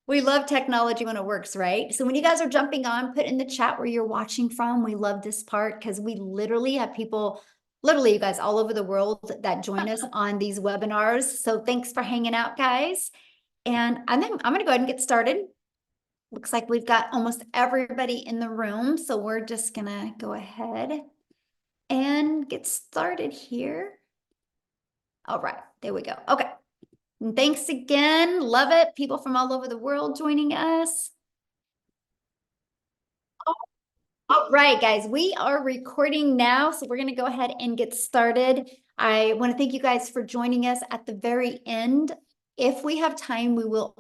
We love technology when it works, right? So when you guys are jumping on, put in the chat where you're watching from. We love this part because we literally have people, literally you guys all over the world that join us on these webinars. So thanks for hanging out, guys. And I'm going to go ahead and get started. Looks like we've got almost everybody in the room. So we're just going to go ahead and get started here. All right, there we go. Okay. And thanks again. Love it. People from all over the world joining us. All right, guys, we are recording now. So we're going to go ahead and get started. I want to thank you guys for joining us at the very end. If we have time, we will.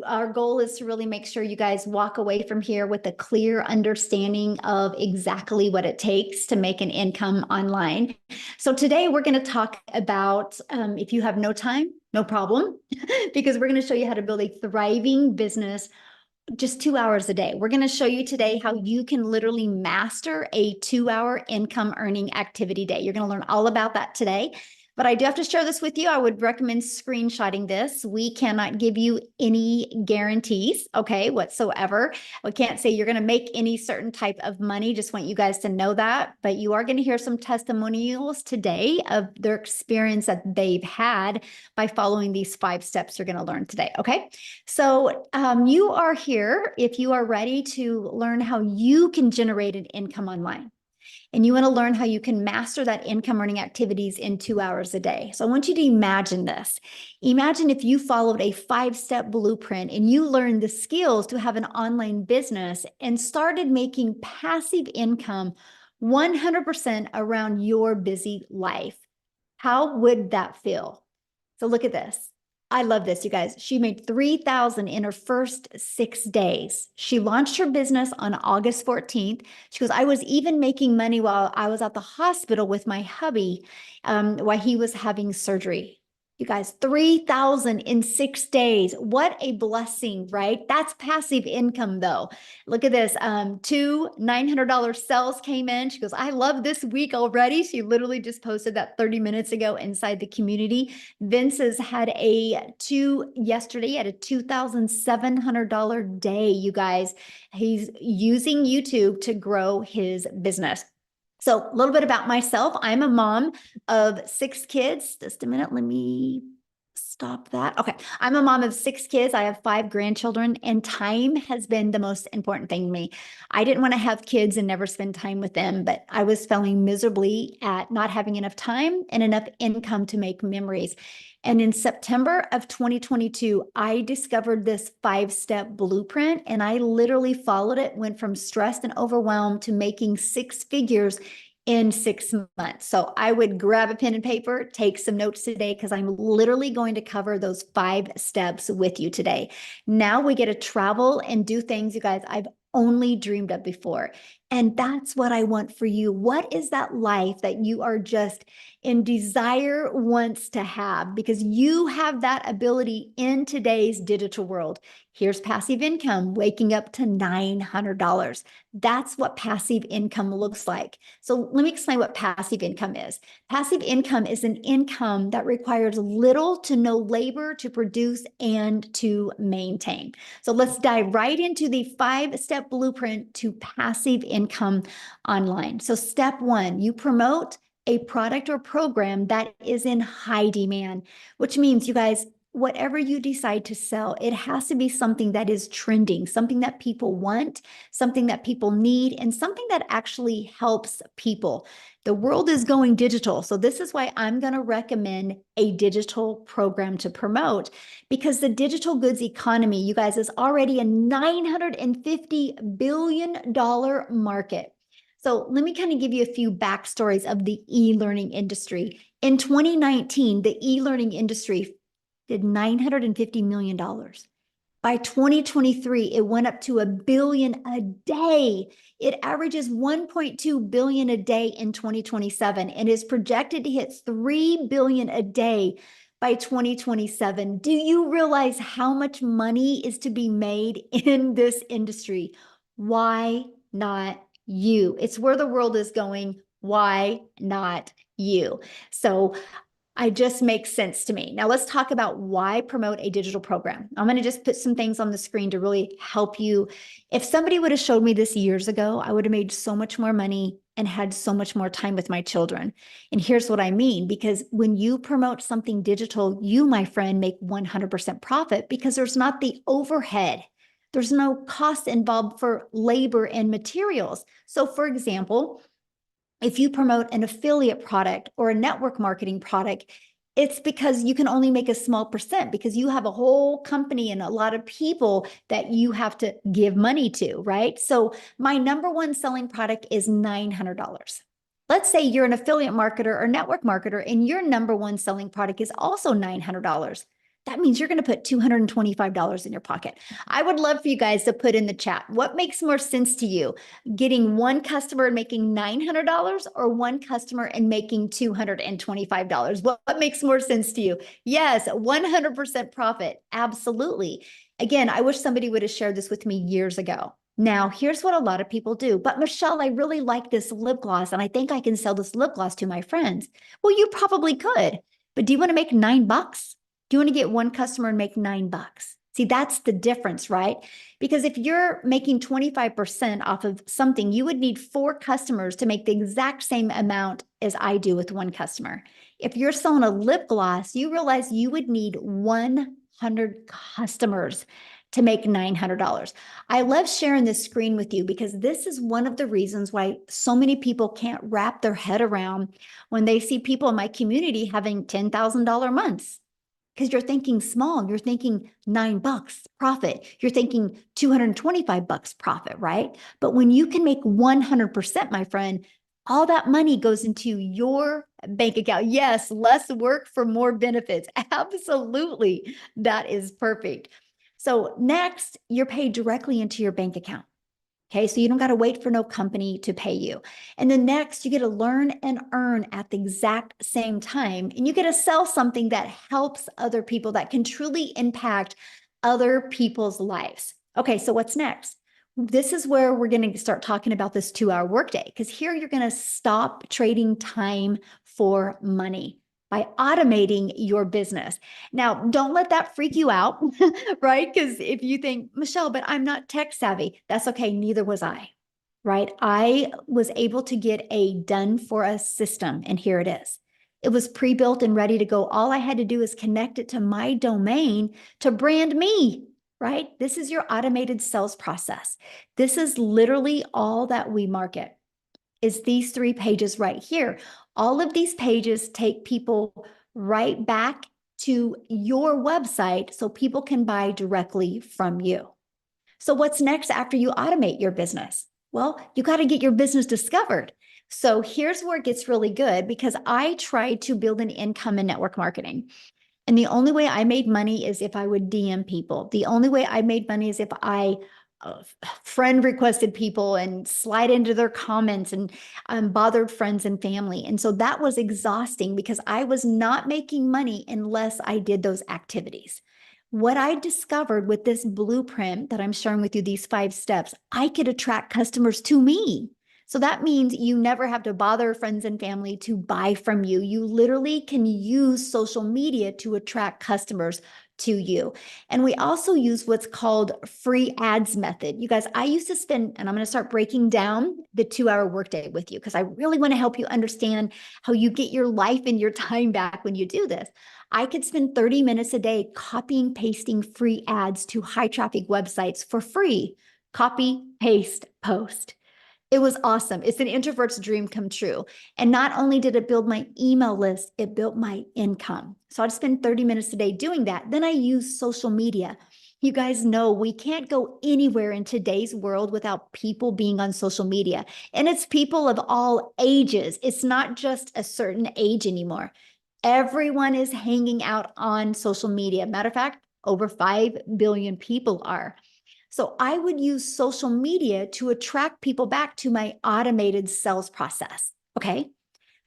Our goal is to really make sure you guys walk away from here with a clear understanding of exactly what it takes to make an income online. So today we're going to talk about, if you have no time, no problem, because we're going to show you how to build a thriving business just 2 hours a day. We're going to show you today how you can literally master a 2 hour income earning activity day. You're going to learn all about that today. But I do have to share this with you. I would recommend screenshotting this. We cannot give you any guarantees, okay, whatsoever. We can't say you're going to make any certain type of money. Just want you guys to know that. But you are going to hear some testimonials today of their experience that they've had by following these 5 steps you're going to learn today, okay? So you are here if you are ready to learn how you can generate an income online. And you want to learn how you can master that income earning activities in 2 hours a day. So I want you to imagine this. Imagine if you followed a 5-step blueprint and you learned the skills to have an online business and started making passive income 100% around your busy life. How would that feel? So look at this. I love this, you guys. She made $3,000 in her first 6 days. She launched her business on August 14th. She goes, I was even making money while I was at the hospital with my hubby while he was having surgery. You guys, 3,000 in 6 days. What a blessing, right? That's passive income though. Look at this. 2 $900 sales came in. She goes, I love this week already. She literally just posted that 30 minutes ago inside the community. Vince's had yesterday at a $2,700 day, you guys. He's using YouTube to grow his business. So a little bit about myself. I'm a mom of 6 kids. Just a minute, let me stop that. Okay. I'm a mom of 6 kids. I have 5 grandchildren, and time has been the most important thing to me. I didn't want to have kids and never spend time with them, but I was failing miserably at not having enough time and enough income to make memories. And in September of 2022, I discovered this 5-step blueprint, and I literally followed it, went from stressed and overwhelmed to making 6 figures in 6 months. So I would grab a pen and paper, take some notes today, because I'm literally going to cover those 5 steps with you today. Now we get to travel and do things, you guys, I've only dreamed of before. And that's what I want for you. What is that life that you are just in desire wants to have? Because you have that ability in today's digital world. Here's passive income, waking up to $900. That's what passive income looks like. So let me explain what passive income is. Passive income is an income that requires little to no labor to produce and to maintain. So let's dive right into the 5-step blueprint to passive income online. So step 1, you promote a product or program that is in high demand, which means, you guys, whatever you decide to sell, it has to be something that is trending, something that people want, something that people need, and something that actually helps people. The world is going digital. So this is why I'm going to recommend a digital program to promote, because the digital goods economy, you guys, is already a $950 billion market. So let me kind of give you a few backstories of the e-learning industry. In 2019, the e-learning industry did $950 million. By 2023, it went up to $1 billion a day. It averages 1.2 billion a day in 2027 and is projected to hit 3 billion a day by 2027. Do you realize how much money is to be made in this industry? Why not you? It's where the world is going. Why not you? So It just makes sense to me. Now let's talk about why promote a digital program. I'm going to just put some things on the screen to really help you. If somebody would have showed me this years ago, I would have made so much more money and had so much more time with my children. And here's what I mean, because when you promote something digital, you, my friend, make 100% profit because there's not the overhead. There's no cost involved for labor and materials. So for example, if you promote an affiliate product or a network marketing product, it's because you can only make a small percent because you have a whole company and a lot of people that you have to give money to, right? So my number one selling product is $900. Let's say you're an affiliate marketer or network marketer and your number one selling product is also $900. That means you're going to put $225 in your pocket. I would love for you guys to put in the chat, what makes more sense to you? Getting one customer and making $900 or one customer and making $225? What makes more sense to you? Yes, 100% profit. Absolutely. Again, I wish somebody would have shared this with me years ago. Now, here's what a lot of people do. But Michelle, I really like this lip gloss and I think I can sell this lip gloss to my friends. Well, you probably could, but do you want to make $9? Do you want to get one customer and make $9? See, that's the difference, right? Because if you're making 25% off of something, you would need 4 customers to make the exact same amount as I do with one customer. If you're selling a lip gloss, you realize you would need 100 customers to make $900. I love sharing this screen with you because this is one of the reasons why so many people can't wrap their head around when they see people in my community having $10,000 months. Because you're thinking small, you're thinking $9 profit, you're thinking $225 profit, right? But when you can make 100%, my friend, all that money goes into your bank account. Yes, less work for more benefits. Absolutely. That is perfect. So next, you're paid directly into your bank account. Okay, so you don't got to wait for no company to pay you. And then next, you get to learn and earn at the exact same time. And you get to sell something that helps other people, that can truly impact other people's lives. Okay, so what's next? This is where we're going to start talking about this 2-hour workday, because here you're going to stop trading time for money by automating your business. Now, don't let that freak you out, right? Because if you think, Michelle, but I'm not tech savvy, that's okay. Neither was I, right? I was able to get a done for us system, and here it is. It was pre-built and ready to go. All I had to do is connect it to my domain to brand me, right? This is your automated sales process. This is literally all that we market, is these 3 pages right here. All of these pages take people right back to your website so people can buy directly from you. So what's next after you automate your business? Well, you got to get your business discovered. So here's where it gets really good, because I tried to build an income in network marketing. And the only way I made money is if I would DM people. The only way I made money is if I friend requested people and slide into their comments and bothered friends and family. And so that was exhausting because I was not making money unless I did those activities. What I discovered with this blueprint that I'm sharing with you, these 5 steps, I could attract customers to me. So that means you never have to bother friends and family to buy from you. You literally can use social media to attract customers to you. And we also use what's called free ads method. You guys, I used to spend, and I'm going to start breaking down the 2-hour workday with you because I really want to help you understand how you get your life and your time back when you do this. I could spend 30 minutes a day copying, pasting free ads to high traffic websites for free. Copy, paste, post. It was awesome. It's an introvert's dream come true. And not only did it build my email list, it built my income. So I'd spend 30 minutes a day doing that. Then I use social media. You guys know we can't go anywhere in today's world without people being on social media. And it's people of all ages. It's not just a certain age anymore. Everyone is hanging out on social media. Matter of fact, over 5 billion people are. So I would use social media to attract people back to my automated sales process. Okay.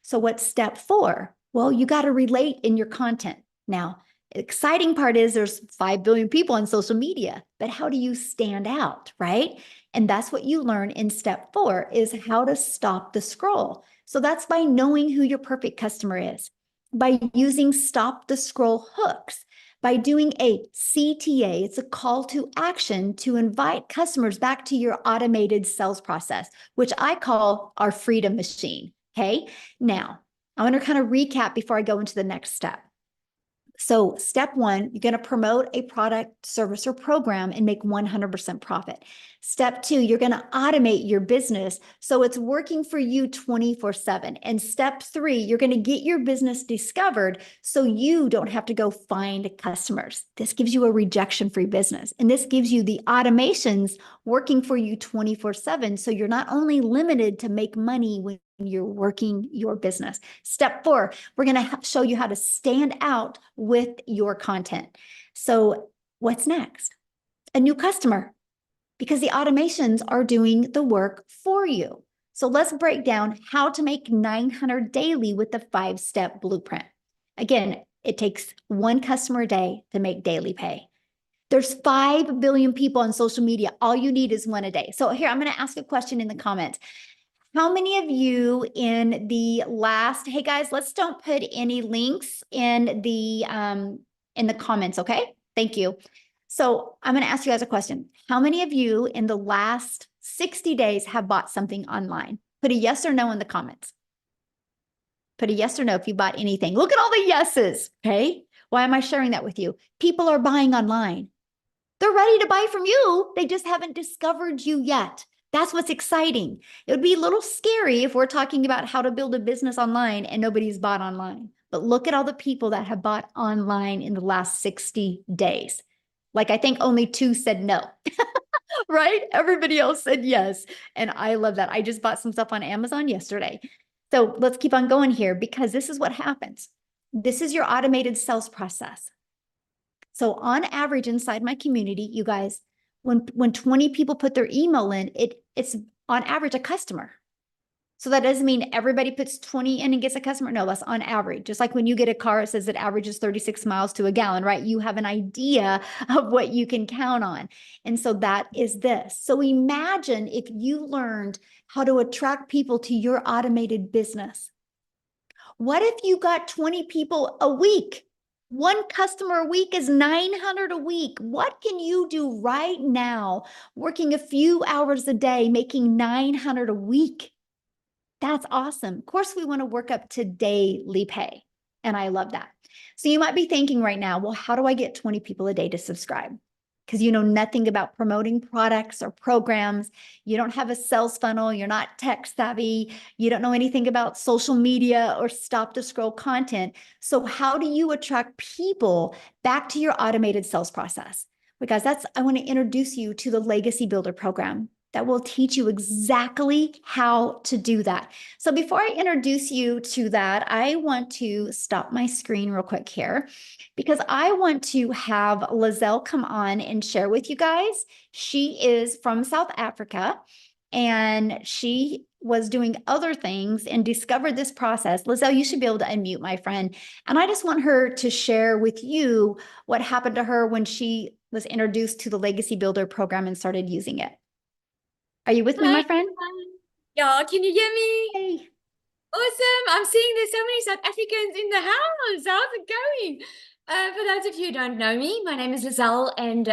So what's step 4? Well, you got to relate in your content. Now, the exciting part is there's 5 billion people on social media, but how do you stand out, right? And that's what you learn in step 4 is how to stop the scroll. So that's by knowing who your perfect customer is. by using stop the scroll hooks, by doing a CTA, it's a call to action to invite customers back to your automated sales process, which I call our freedom machine. Okay. Now, I want to kind of recap before I go into the next step. So step one, you're going to promote a product, service, or program and make 100% profit. Step two, you're going to automate your business so it's working for you 24/7. And step three, you're going to get your business discovered so you don't have to go find customers. This gives you a rejection-free business. And this gives you the automations working for you 24/7. So you're not only limited to make money when you're working your business. Step four, we're going to show you how to stand out with your content. So what's next? A new customer, because the automations are doing the work for you. So let's break down how to make 900 daily with the 5-step blueprint. Again, it takes one customer a day to make daily pay. There's 5 billion people on social media. All you need is one a day. So here, I'm going to ask a question in the comments. How many of you in the last, hey guys, let's don't put any links in the comments, okay? Thank you. So I'm going to ask you guys a question. How many of you in the last 60 days have bought something online? Put a yes or no in the comments. Put a yes or no if you bought anything. Look at all the yeses, okay? Why am I sharing that with you? People are buying online. They're ready to buy from you. They just haven't discovered you yet. That's what's exciting. It would be a little scary if we're talking about how to build a business online and nobody's bought online. But look at all the people that have bought online in the last 60 days. Like, I think only 2 said no, right? Everybody else said yes. And I love that. I just bought some stuff on Amazon yesterday. So let's keep on going here because this is what happens. This is your automated sales process. So on average inside my community, you guys, when 20 people put their email in, it's on average a customer. So that doesn't mean everybody puts 20 in and gets a customer. No, that's on average. Just like when you get a car, it says it averages 36 miles to a gallon, right? You have an idea of what you can count on. And so that is this. So imagine if you learned how to attract people to your automated business. What if you got 20 people a week? One customer a week is 900 a week. What can you do right now, working a few hours a day, making 900 a week? That's awesome. Of course, we want to work up to daily pay. And I love that. So you might be thinking right now, well, how do I get 20 people a day to subscribe? Because you know nothing about promoting products or programs. You don't have a sales funnel. You're not tech savvy. You don't know anything about social media or stop the scroll content. So how do you attract people back to your automated sales process? Because I want to introduce you to the Legacy Builder program that will teach you exactly how to do that. So before I introduce you to that, I want to stop my screen real quick here because I want to have Lizelle come on and share with you guys. She is from South Africa and she was doing other things and discovered this process. Lizelle, you should be able to unmute, my friend. And I just want her to share with you what happened to her when she was introduced to the Legacy Builder program and started using it. Are you with me, my friend? Yeah, can you hear me? Hey. Awesome. I'm seeing there's so many South Africans in the house. How's it going? For those of you who don't know me, my name is Lizelle, and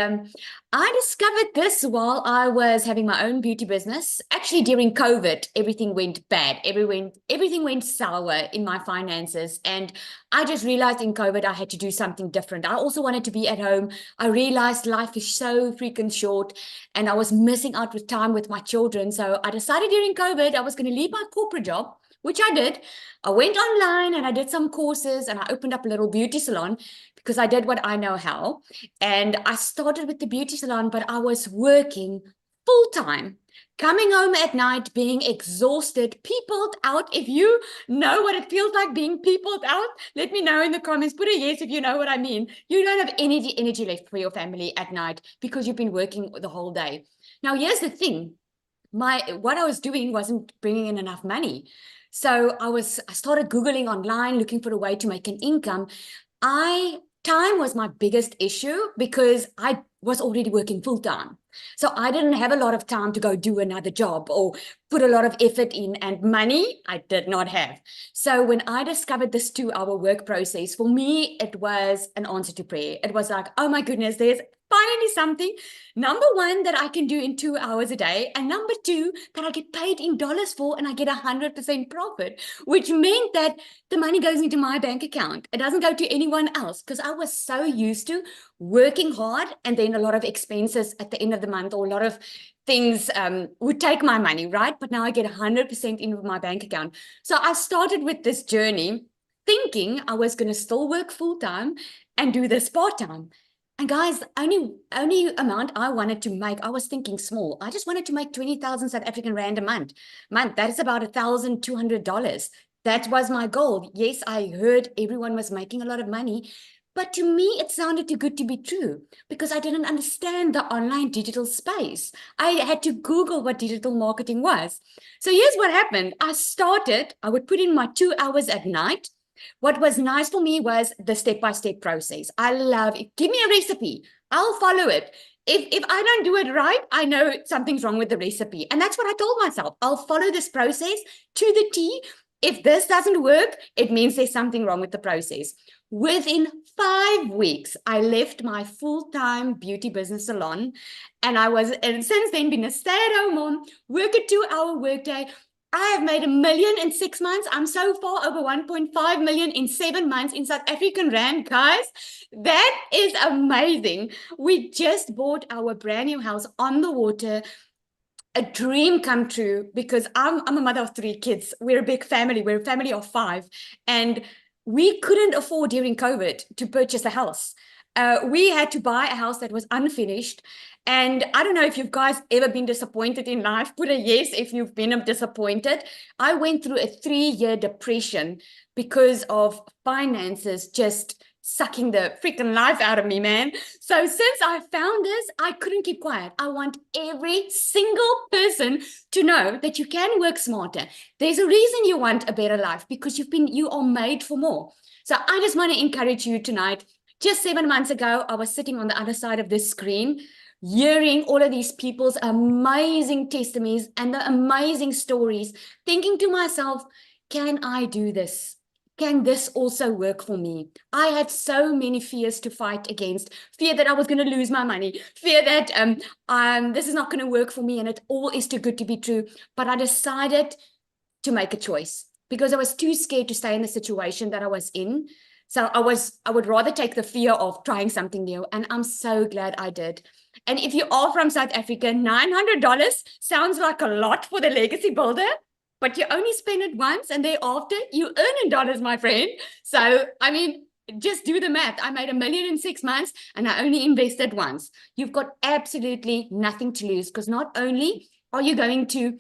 I discovered this while I was having my own beauty business. Actually, during COVID, everything went bad. Everything went sour in my finances, and I just realized in COVID I had to do something different. I also wanted to be at home. I realized life is so freaking short, and I was missing out with time with my children. So I decided during COVID I was going to leave my corporate job, which I did. I went online and I did some courses and I opened up a little beauty salon because I did what I know how. And I started with the beauty salon, but I was working full time, coming home at night, being exhausted, peopled out. If you know what it feels like being peopled out, let me know in the comments. Put a yes if you know what I mean. You don't have energy left for your family at night because you've been working the whole day. Now, here's the thing. What I was doing wasn't bringing in enough money. So I started Googling online, looking for a way to make an income. Time was my biggest issue because I was already working full time. So I didn't have a lot of time to go do another job or put a lot of effort in, and money I did not have. So when I discovered this 2-hour work process, for me, it was an answer to prayer. It was like, oh my goodness, there's finally something, number one, that I can do in 2 hours a day, and number two, that I get paid in dollars for, and I get 100% profit, which meant that the money goes into my bank account. It doesn't go to anyone else, because I was so used to working hard and then a lot of expenses at the end of the month, or a lot of things would take my money, right? But now I get 100% in my bank account. So I started with this journey thinking I was going to still work full-time and do this part-time. And guys, only amount I wanted to make, I was thinking small. I just wanted to make 20,000 South African Rand a month. That is about $1,200. That was my goal. Yes, I heard everyone was making a lot of money, but to me, it sounded too good to be true because I didn't understand the online digital space. I had to Google what digital marketing was. So here's what happened. I would put in my 2 hours at night. What was nice for me was the step-by-step process. I love it. Give me a recipe. I'll follow it. If I don't do it right, I know something's wrong with the recipe. And that's what I told myself. I'll follow this process to the T. If this doesn't work, it means there's something wrong with the process. Within 5 weeks, I left my full-time beauty business salon, and since then been a stay-at-home mom, work a 2-hour workday. I have made $1 million in 6 months. I'm so far over 1.5 million in 7 months in South African Rand, guys. That is amazing. We just bought our brand new house on the water. A dream come true because I'm a mother of 3 kids. We're a big family. We're a family of 5. And we couldn't afford during COVID to purchase a house. We had to buy a house that was unfinished. And I don't know if you guys ever been disappointed in life. Put a yes if you've been disappointed. I went through a 3-year depression because of finances just sucking the freaking life out of me, man. So since I found this, I couldn't keep quiet. I want every single person to know that you can work smarter. There's a reason you want a better life, because you are made for more. So I just want to encourage you tonight. Just 7 months ago, I was sitting on the other side of this screen, hearing all of these people's amazing testimonies and the amazing stories, thinking to myself, can I do this? Can this also work for me? I had so many fears to fight against. Fear that I was going to lose my money. Fear that this is not going to work for me and it all is too good to be true. But I decided to make a choice because I was too scared to stay in the situation that I was in. So I would rather take the fear of trying something new. And I'm so glad I did. And if you are from South Africa, $900 sounds like a lot for the legacy builder. But you only spend it once and thereafter you earn in dollars, my friend. So, I mean, just do the math. I made $1 million in 6 months and I only invested once. You've got absolutely nothing to lose because not only are you going to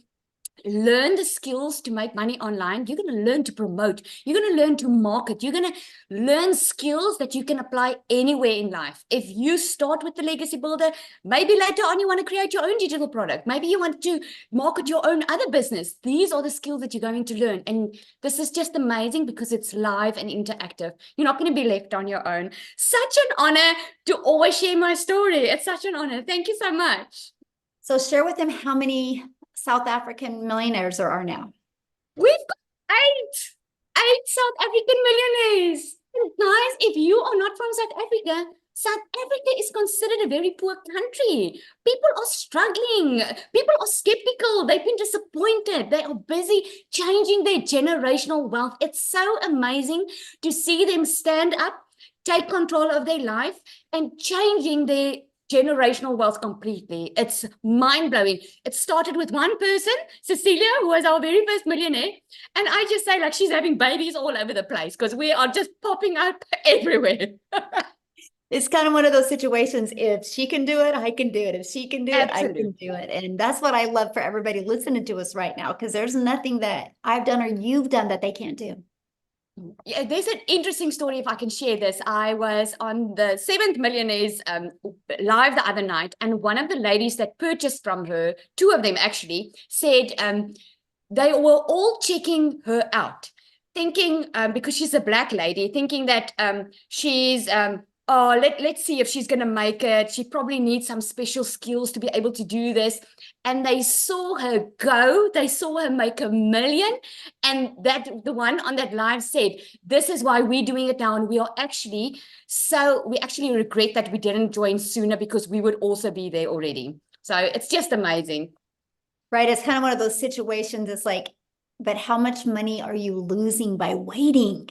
learn the skills to make money online, you're going to learn to promote, you're going to learn to market, you're going to learn skills that you can apply anywhere in life. If you start with the legacy builder, maybe later on you want to create your own digital product, maybe you want to market your own other business. These are the skills that you're going to learn, and this is just amazing because it's live and interactive. You're not going to be left on your own. Such an honor to always share my story. It's such an honor. Thank you so much. So share with them how many South African millionaires there are now. We've got 8 South African millionaires. And guys, if you are not from South Africa is considered a very poor country. People are struggling. People are skeptical. They've been disappointed. They are busy changing their generational wealth. It's so amazing to see them stand up, take control of their life, and changing their generational wealth completely. It's mind-blowing. It started with one person, Cecilia, who was our very first millionaire. And I just say, like, she's having babies all over the place because we are just popping up everywhere. It's kind of one of those situations. If she can do it, I can do it. If she can do Absolutely. it, I can do it. And that's what I love for everybody listening to us right now, because there's nothing that I've done or you've done that they can't do. Yeah, there's an interesting story if I can share this. I was on the 7th Millionaires live the other night, and one of the ladies that purchased from her, 2 of them actually, said they were all checking her out, thinking, because she's a black lady, thinking that she's oh, let's see if she's going to make it. She probably needs some special skills to be able to do this. And they saw her go, they saw her make 1 million. And that the one on that live said, this is why we're doing it now. And we actually regret that we didn't join sooner, because we would also be there already. So it's just amazing. Right? It's kind of one of those situations. It's like, but how much money are you losing by waiting?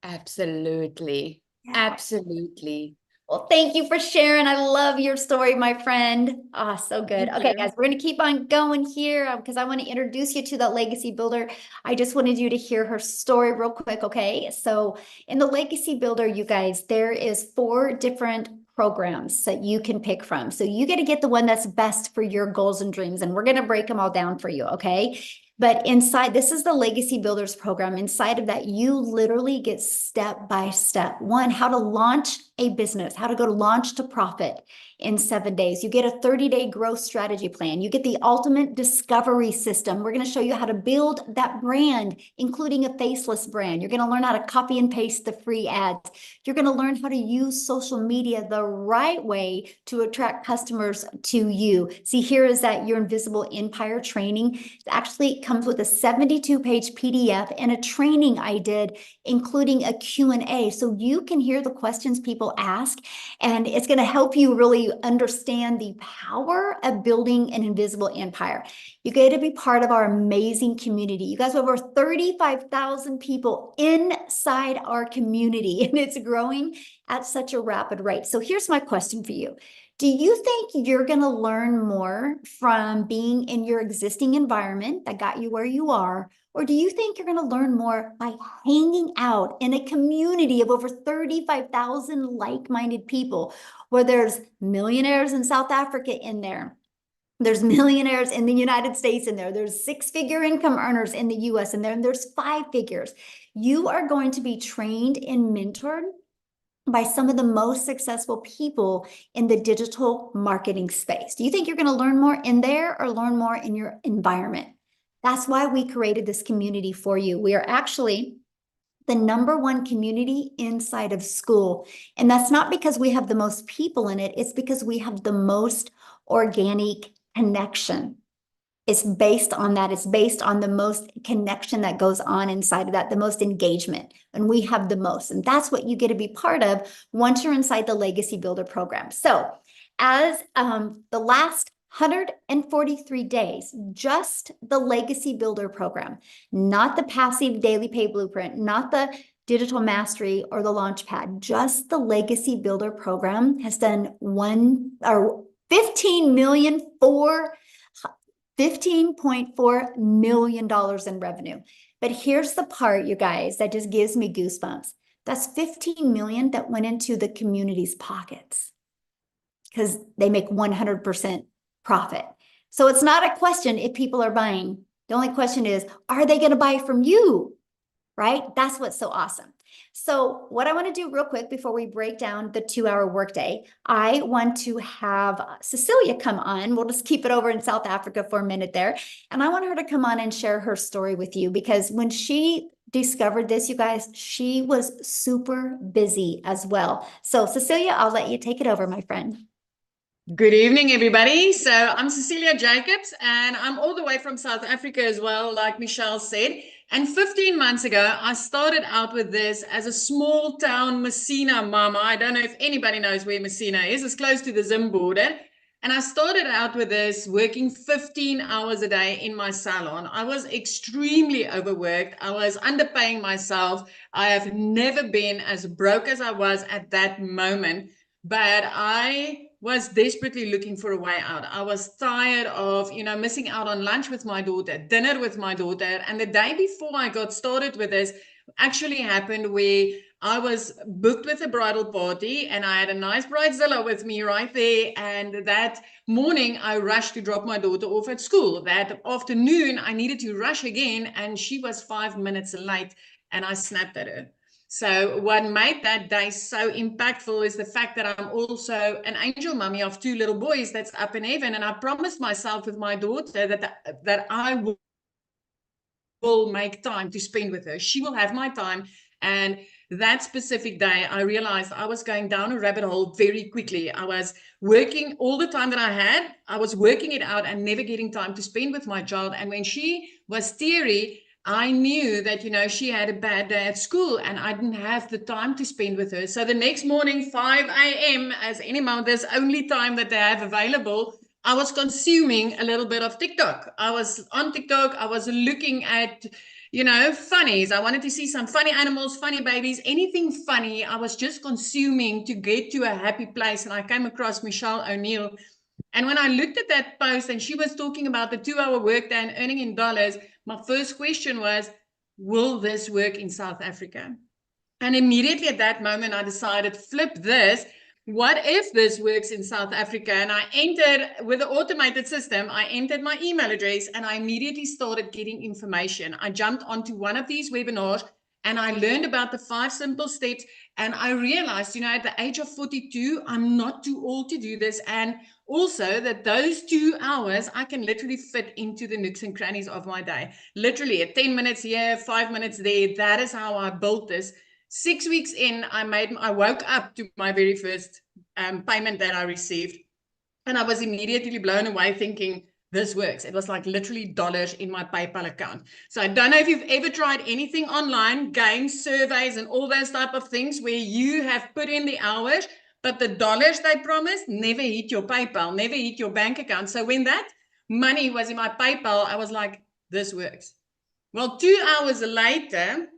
Absolutely. Yeah. Absolutely. Well, thank you for sharing. I love your story, my friend. Ah, so good. Thank Okay, you. guys, we're going to keep on going here because I want to introduce you to that legacy builder. I just wanted you to hear her story real quick, okay? So in the legacy builder, you guys, there is 4 different programs that you can pick from. So you got to get the one that's best for your goals and dreams, and we're going to break them all down for you, okay? But inside, this is the Legacy Builders program. Inside of that, you literally get step by step. 1, how to launch a business, how to go to launch to profit in 7 days. You get a 30-day growth strategy plan. You get the ultimate discovery system. We're going to show you how to build that brand, including a faceless brand. You're going to learn how to copy and paste the free ads. You're going to learn how to use social media the right way to attract customers to you. See, here is that Your Invisible Empire training. It actually comes with a 72-page PDF and a training I did, including a Q&A. So you can hear the questions people ask, and it's going to help you really understand the power of building an invisible empire. You get to be part of our amazing community. You guys have over 35,000 people inside our community, and it's growing at such a rapid rate. So here's my question for you. Do you think you're going to learn more from being in your existing environment that got you where you are? Or do you think you're going to learn more by hanging out in a community of over 35,000 like-minded people, where there's millionaires in South Africa in there? There's millionaires in the United States in there. There's 6-figure income earners in the US in there, and there's 5 figures. You are going to be trained and mentored by some of the most successful people in the digital marketing space. Do you think you're going to learn more in there or learn more in your environment? That's why we created this community for you. We are actually the #1 community inside of school. And that's not because we have the most people in it. It's because we have the most organic connection. It's based on that. It's based on the most connection that goes on inside of that, the most engagement. And we have the most. And that's what you get to be part of once you're inside the Legacy Builder program. So as the last 143 days, just the Legacy Builder program, not the passive daily pay blueprint, not the digital mastery or the launch pad, just the Legacy Builder program has done 15 million for $15.4 million in revenue. But here's the part, you guys, that just gives me goosebumps. That's 15 million that went into the community's pockets because they make 100% profit. So it's not a question if people are buying. The only question is, are they going to buy from you? Right? That's what's so awesome. So what I want to do real quick before we break down the 2-hour workday, I want to have Cecilia come on. We'll just keep it over in South Africa for a minute there. And I want her to come on and share her story with you, because when she discovered this, you guys, she was super busy as well. So Cecilia, I'll let you take it over, my friend. Good evening, everybody. So I'm Cecilia Jacobs, and I'm all the way from South Africa as well, like Michelle said. And 15 months ago, I started out with this as a small town Messina mama. I don't know if anybody knows where Messina is. It's close to the Zim border. And I started out with this working 15 hours a day in my salon. I was extremely overworked. I was underpaying myself. I have never been as broke as I was at that moment. But I was desperately looking for a way out. I was tired of, missing out on lunch with my daughter, dinner with my daughter. And the day before I got started with this actually happened where I was booked with a bridal party and I had a nice bridezilla with me right there. And that morning I rushed to drop my daughter off at school. That afternoon I needed to rush again, and she was 5 minutes late, and I snapped at her. So what made that day so impactful is the fact that I'm also an angel mummy of 2 little boys that's up in heaven. And I promised myself with my daughter that I will make time to spend with her. She will have my time. And that specific day, I realized I was going down a rabbit hole very quickly. I was working all the time that I had. I was working it out and never getting time to spend with my child. And when she was teary, I knew that, you know, she had a bad day at school and I didn't have the time to spend with her. So the next morning, 5 a.m., as any mother's only time that they have available, I was consuming a little bit of TikTok. I was on TikTok. I was looking at, you know, funnies. I wanted to see some funny animals, funny babies, anything funny. I was just consuming to get to a happy place. And I came across Michelle O'Neill. And when I looked at that post and she was talking about the 2-hour workday and earning in dollars, my first question was, will this work in South Africa? And immediately at that moment, I decided, flip this. What if this works in South Africa? And I entered, with the automated system, I entered my email address and I immediately started getting information. I jumped onto one of these webinars and I learned about the 5 simple steps. And I realized, you know, at the age of 42, I'm not too old to do this. And also that those 2 hours, I can literally fit into the nooks and crannies of my day. Literally at 10 minutes here, 5 minutes there. That is how I built this. 6 weeks in, I woke up to my very first payment that I received. And I was immediately blown away thinking, this works. It was like literally dollars in my PayPal account. So I don't know if you've ever tried anything online, games, surveys, and all those type of things where you have put in the hours, but the dollars they promised never hit your PayPal, never hit your bank account. So when that money was in my PayPal, I was like, this works. Well, 2 hours later,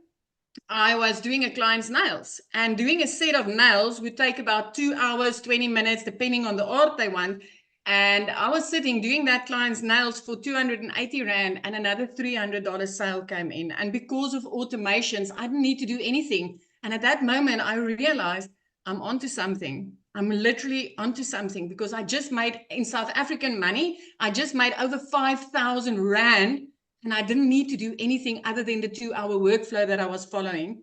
I was doing a client's nails, and doing a set of nails would take about 2 hours, 20 minutes, depending on the art they want. And I was sitting doing that client's nails for 280 Rand, and another $300 sale came in. And because of automations, I didn't need to do anything. And at that moment, I realized I'm onto something. I'm literally onto something, because I just made, in South African money, I just made over 5,000 Rand. And I didn't need to do anything other than the 2-hour workflow that I was following.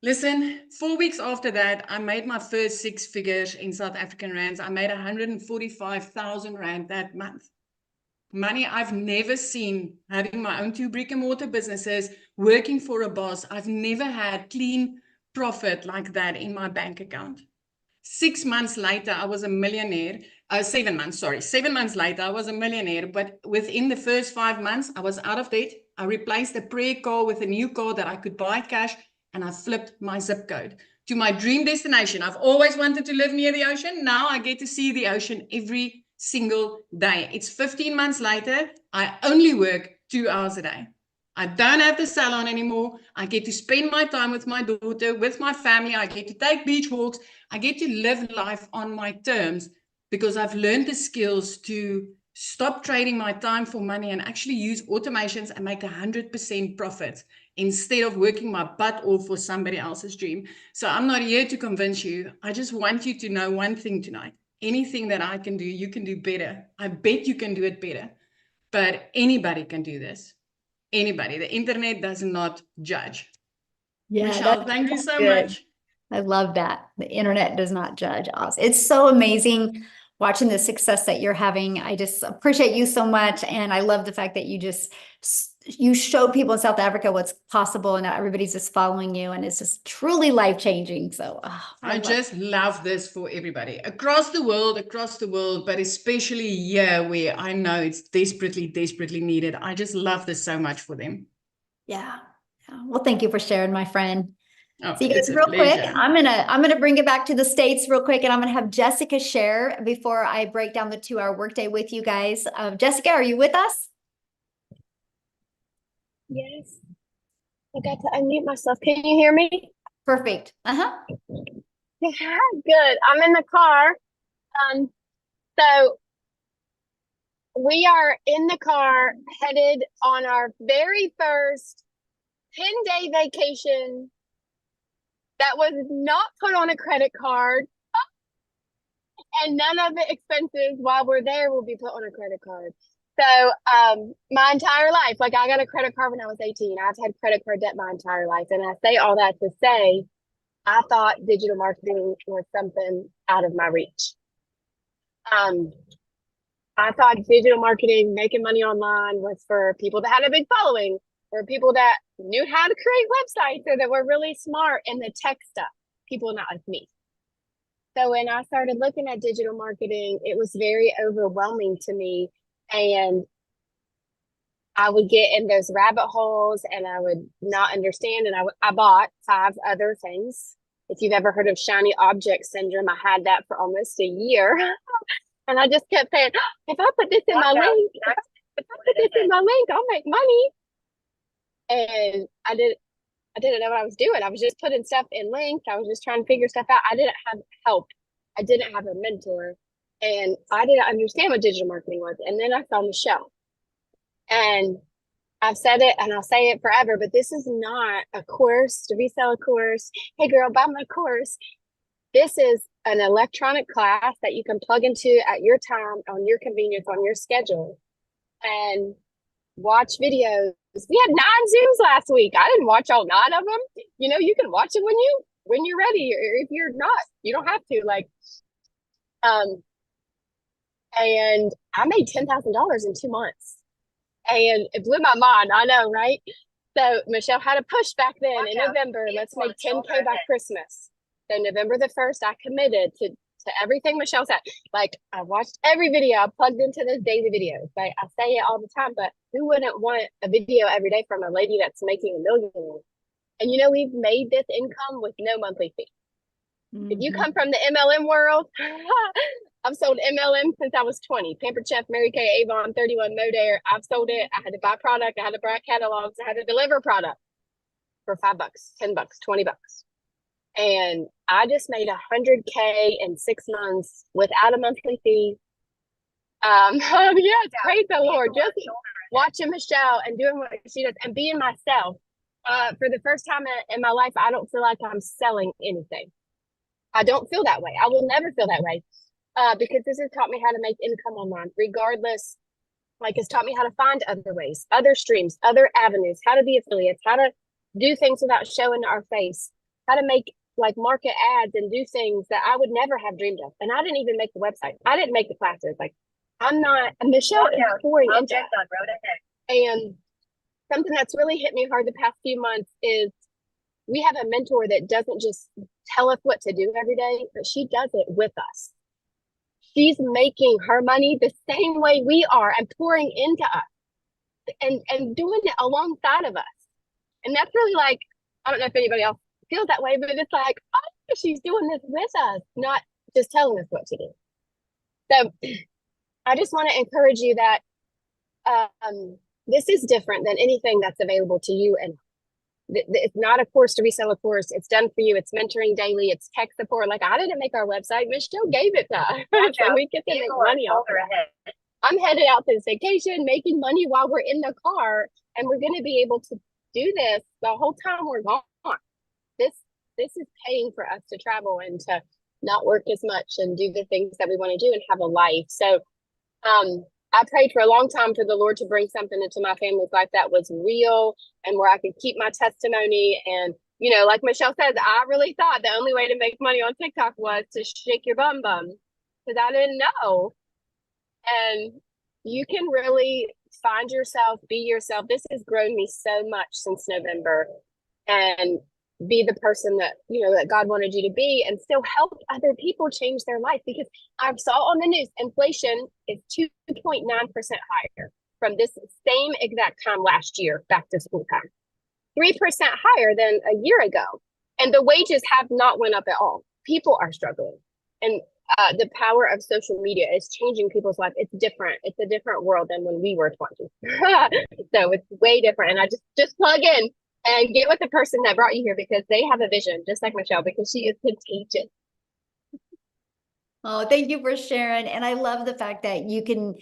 Listen, 4 weeks after that, I made my first 6 figures in South African rands. I made 145,000 Rand that month. Money I've never seen, having my own 2 brick and mortar businesses, working for a boss. I've never had clean profit like that in my bank account. 6 months later, I was a millionaire. 7 months, sorry. 7 months later, I was a millionaire. But within the first 5 months, I was out of debt. I replaced a prayer car with a new car that I could buy cash. And I flipped my zip code to my dream destination. I've always wanted to live near the ocean. Now I get to see the ocean every single day. It's 15 months later. I only work 2 hours a day. I don't have the salon anymore. I get to spend my time with my daughter, with my family. I get to take beach walks. I get to live life on my terms, because I've learned the skills to stop trading my time for money and actually use automations and make 100% profit instead of working my butt off for somebody else's dream. So I'm not here to convince you. I just want you to know one thing tonight. Anything that I can do, you can do better. I bet you can do it better. But anybody can do this. Anybody. The internet does not judge. Yeah, Michelle, thank you so good. much. I love that. The internet does not judge us. It's so amazing watching the success that you're having. I just appreciate you so much. And I love the fact that you show people in South Africa what's possible, and now everybody's just following you, and it's just truly life-changing. So I just love this for everybody across the world, but especially here where I know it's desperately, desperately needed. I just love this so much for them. Yeah. Well, thank you for sharing, my friend. Oh, So you guys, real quick, I'm gonna bring it back to the States real quick, and I'm gonna have Jessica share before I break down the 2-hour workday with you guys. Jessica, are you with us? Yes. I got to unmute myself. Can you hear me? Perfect. Yeah, good. I'm in the car. So we are in the car headed on our very first 10-day vacation that was not put on a credit card, and none of the expenses while we're there will be put on a credit card. So my entire life, like, I got a credit card when I was 18. I've had credit card debt my entire life. And I say all that to say, I thought digital marketing was something out of my reach. I thought digital marketing, making money online, was for people that had a big following. or people that knew how to create websites or that were really smart in the tech stuff, people not like me. So when I started looking at digital marketing, it was very overwhelming to me. And I would get in those rabbit holes and I would not understand. And I bought 5 other things. If you've ever heard of shiny object syndrome, I had that for almost a year. And I just kept saying, if I put this in my link, if I put this in my link, I'll make money. And I didn't know what I was doing. I was just putting stuff in links. I was just trying to figure stuff out. I didn't have help. I didn't have a mentor. And I didn't understand what digital marketing was. And then I saw Michelle. And I've said it and I'll say it forever, but this is not a course to resell a course. Hey girl, buy my course. This is an electronic class that you can plug into at your time, on your convenience, on your schedule, and watch videos. We had 9 Zooms last week. I didn't watch all 9 of them. You know, you can watch it when you're ready, or if you're not, you don't have to. And I made $10,000 in 2 months. And it blew my mind. I know, right? So Michelle had a push back then in November. Let's make 10K by Christmas. So November the 1st, I committed to everything Michelle said. Like, I watched every video. I plugged into those daily videos. Like, I say it all the time, but who wouldn't want a video every day from a lady that's making $1 million? And you know, we've made this income with no monthly fee. If you come from the MLM world, I've sold MLM since I was 20. Pampered Chef, Mary Kay, Avon, 31 Modare. I've sold it. I had to buy product. I had to buy catalogs. I had to deliver product for $5, $10, $20. And I just made $100K in 6 months without a monthly fee. Yes, praise the Lord. Just watching Michelle and doing what she does and being myself. For the first time in my life, I don't feel like I'm selling anything. I don't feel that way. I will never feel that way. Because this has taught me how to make income online, regardless. Like, it's taught me how to find other ways, other streams, other avenues, how to be affiliates, how to do things without showing our face, how to make like market ads and do things that I would never have dreamed of. And I didn't even make the website. I didn't make the classes. Like, I'm not, Michelle is pouring into it. And something that's really hit me hard the past few months is we have a mentor that doesn't just tell us what to do every day, but she does it with us. She's making her money the same way we are and pouring into us and doing it alongside of us. And that's really like, I don't know if anybody else feels that way, but it's like, oh, she's doing this with us, not just telling us what to do. So I just want to encourage you that this is different than anything that's available to you. And it's not a course to resell a course. It's done for you. It's mentoring daily. It's tech support. Like, I didn't make our website. Michelle gave it to us. So we get to make money off it. I'm headed out to this vacation, making money while we're in the car. And we're going to be able to do this the whole time we're gone. This is paying for us to travel and to not work as much and do the things that we want to do and have a life. So I prayed for a long time for the Lord to bring something into my family's life that was real and where I could keep my testimony. And, you know, like Michelle says, I really thought the only way to make money on TikTok was to shake your bum because I didn't know. And you can really find yourself, be yourself. This has grown me so much since November, and be the person that, you know, that God wanted you to be, and still help other people change their life. Because I saw on the news, inflation is 2.9% higher from this same exact time last year, back to school time, 3% higher than a year ago. And the wages have not went up at all. People are struggling. And the power of social media is changing people's life. It's different. It's a different world than when we were 20. So it's way different. And I just plug in and get with the person that brought you here, because they have a vision, just like Michelle, because she is contagious. Oh, thank you for sharing. And I love the fact that you can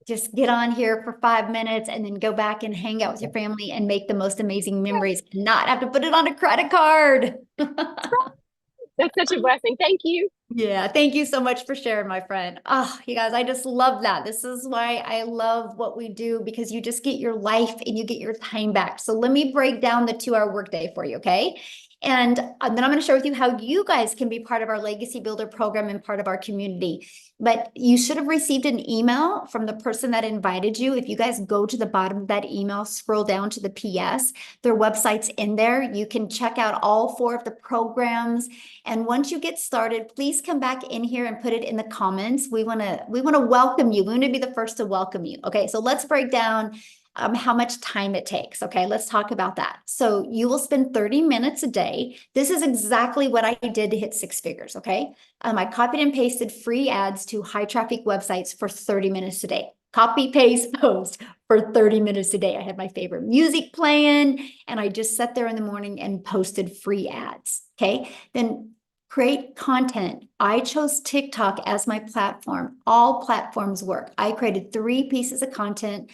just get on here for 5 minutes and then go back and hang out with your family and make the most amazing memories and not have to put it on a credit card. That's such a blessing. Thank you. Yeah, thank you so much for sharing, my friend. Oh, you guys, I just love that. This is why I love what we do, because you just get your life and you get your time back. So let me break down the 2-hour workday for you, okay? And then I'm going to share with you how you guys can be part of our Legacy Builder program and part of our community. But you should have received an email from the person that invited you. If you guys go to the bottom of that email, scroll down to the PS, their website's in there. You can check out all 4 of the programs. And once you get started, please come back in here and put it in the comments. We want to welcome you. We want to be the first to welcome you. Okay, so let's break down how much time it takes. Okay, let's talk about that. So you will spend 30 minutes a day. This is exactly what I did to hit 6 figures. Okay, I copied and pasted free ads to high traffic websites for 30 minutes a day. Copy, paste, post for 30 minutes a day. I had my favorite music playing, and I just sat there in the morning and posted free ads. Okay, then create content. I chose TikTok as my platform. All platforms work. I created 3 pieces of content.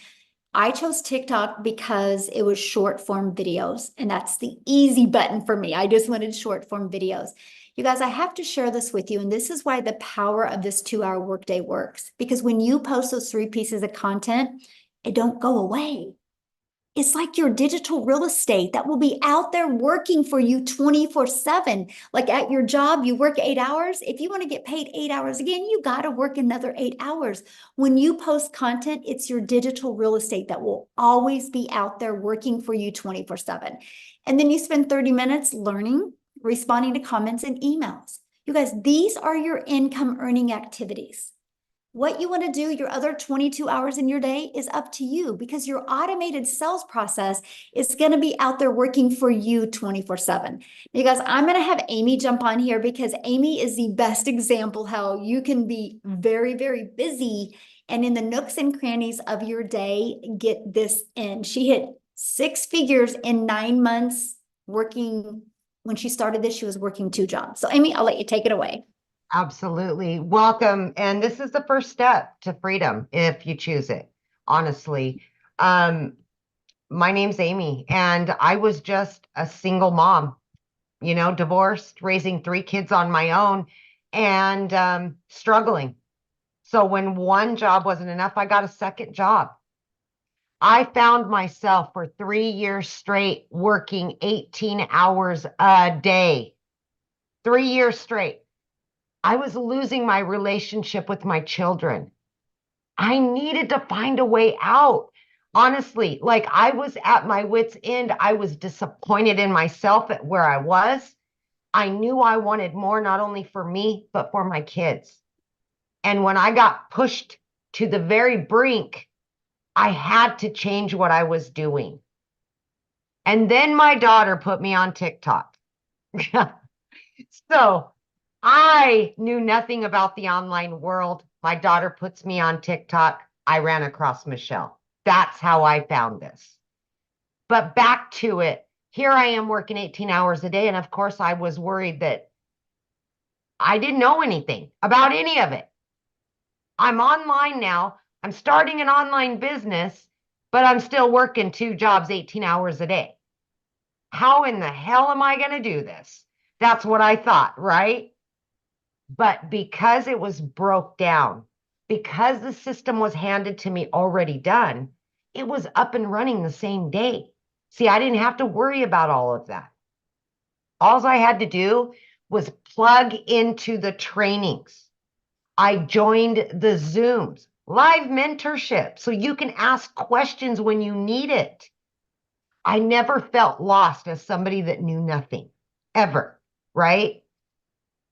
I chose TikTok because it was short form videos, and that's the easy button for me. I just wanted short form videos. You guys, I have to share this with you, and this is why the power of this 2-hour workday works. Because when you post those 3 pieces of content, it don't go away. It's like your digital real estate that will be out there working for you 24/7. Like at your job, you work 8 hours. If you want to get paid 8 hours again, you got to work another 8 hours. When you post content, it's your digital real estate that will always be out there working for you 24/7. And then you spend 30 minutes learning, responding to comments and emails. You guys, these are your income earning activities. What you want to do your other 22 hours in your day is up to you, because your automated sales process is going to be out there working for you 24/7. You guys, I'm going to have Amy jump on here because Amy is the best example how you can be very, very busy and in the nooks and crannies of your day, get this in. She hit 6 figures in 9 months working. When she started this, she was working 2 jobs. So Amy, I'll let you take it away. Absolutely. Welcome. And this is the first step to freedom if you choose it, honestly. My name's Amy, and I was just a single mom, divorced, raising 3 kids on my own, and struggling. So when one job wasn't enough, I got a second job. I found myself for 3 years straight working 18 hours a day. 3 years straight. I was losing my relationship with my children. I needed to find a way out. Honestly, like I was at my wit's end. I was disappointed in myself at where I was. I knew I wanted more, not only for me, but for my kids. And when I got pushed to the very brink, I had to change what I was doing. And then my daughter put me on TikTok. So I knew nothing about the online world. My daughter puts me on TikTok. I ran across Michelle. That's how I found this. But back to it. Here I am working 18 hours a day. And of course, I was worried that I didn't know anything about any of it. I'm online now. I'm starting an online business, but I'm still working 2 jobs, 18 hours a day. How in the hell am I going to do this? That's what I thought, right? But because it was broke down, because the system was handed to me already done, it was up and running the same day. See, I didn't have to worry about all of that. All I had to do was plug into the trainings. I joined the Zooms, live mentorship, so you can ask questions when you need it. I never felt lost as somebody that knew nothing, ever, right?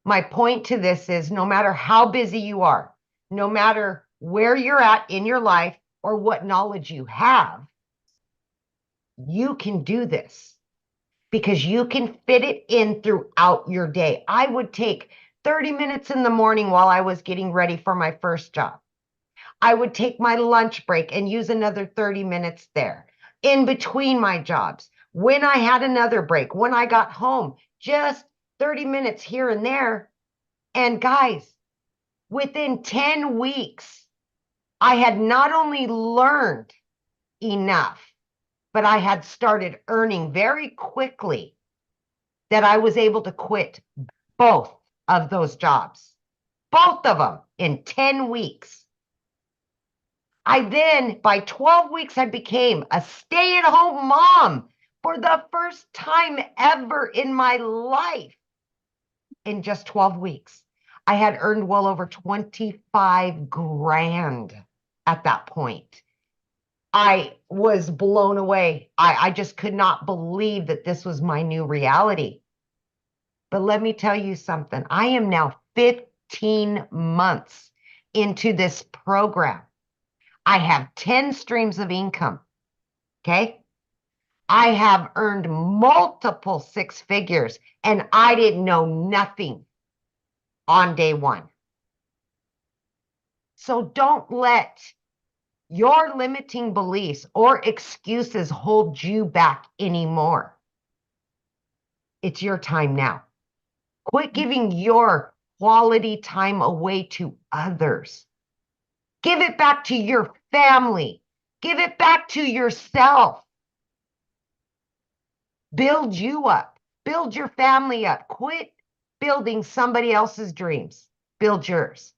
My point to this is no matter how busy you are, no matter where you're at in your life or what knowledge you have, you can do this because you can fit it in throughout your day. I would take 30 minutes in the morning while I was getting ready for my first job. I would take my lunch break and use another 30 minutes there in between my jobs. When I had another break, when I got home, just 30 minutes here and there. And guys, within 10 weeks, I had not only learned enough, but I had started earning very quickly that I was able to quit both of those jobs, both of them in 10 weeks. I then, by 12 weeks, I became a stay-at-home mom for the first time ever in my life. In just 12 weeks, I had earned well over 25 grand at that point. I was blown away. I just could not believe that this was my new reality. But let me tell you something. I am now 15 months into this program. I have 10 streams of income. Okay. I have earned multiple six figures and I didn't know nothing on day one. So don't let your limiting beliefs or excuses hold you back anymore. It's your time now. Quit giving your quality time away to others. Give it back to your family. Give it back to yourself. Build you up. Build your family up. Quit building somebody else's dreams. Build yours.